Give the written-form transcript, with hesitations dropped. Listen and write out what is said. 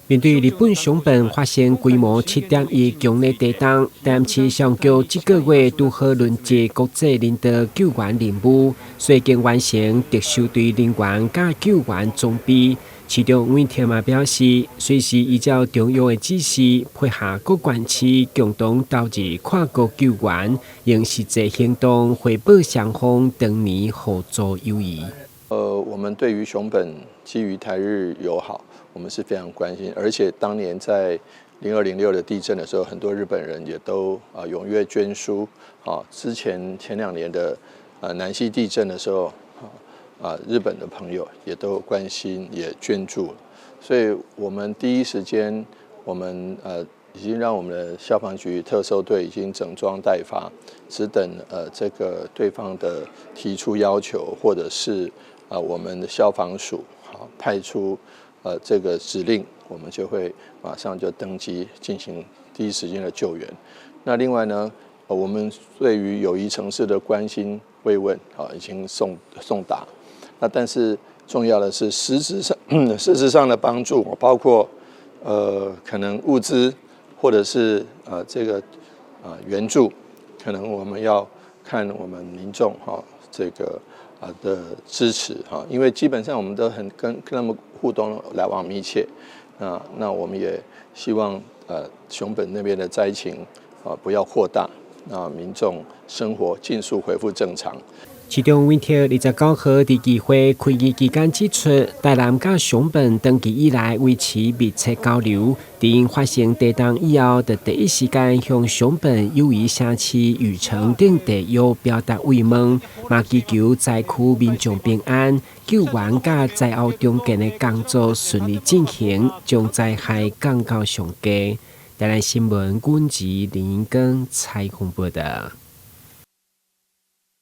面對日本熊本發生規模7.1強烈地震，但氣象局這個月拄好輪接國際人道救援任務，所以已經完成特殊隊人員甲救援裝備。市長黃天馬表示，隨時依照中央的指示，配合各縣市共同投入跨國救援，用實際行動回報雙方當年合作友誼。我們對於熊本基於台日友好，我們是非常關心，而且當年在0206的地震的時候，很多日本人也都踴躍捐書。之前2年的南西地震的時候，日本的朋友也都關心，也捐助了。所以我們第一時間，我們已經讓我們的消防局特搜隊已經整裝待發，只等這個對方的提出要求，或者是我們的消防署派出這個指令，我們就會馬上就登機進行第一時間的救援。那另外呢，我們對於友誼城市的關心慰問已經送達。那但是重要的是實質上的幫助，包括可能物資或者是這個援助，可能我們要看我們民眾這個的支持因為基本上我們都很跟他們互動來往密切，那我們也希望熊本那邊的災情不要擴大，那民眾生活盡速恢復正常。市長黃天29號在議會開議期間指出，台南甲熊本長期以來維持密切交流，在因發生地震以後，就第一時間向熊本友誼城市與城等地友表達慰問，嘛祈求災區民眾平安，救援甲災後重建的工作順利進行，將災害降到上低。台南新聞阮子林英光採訪報道。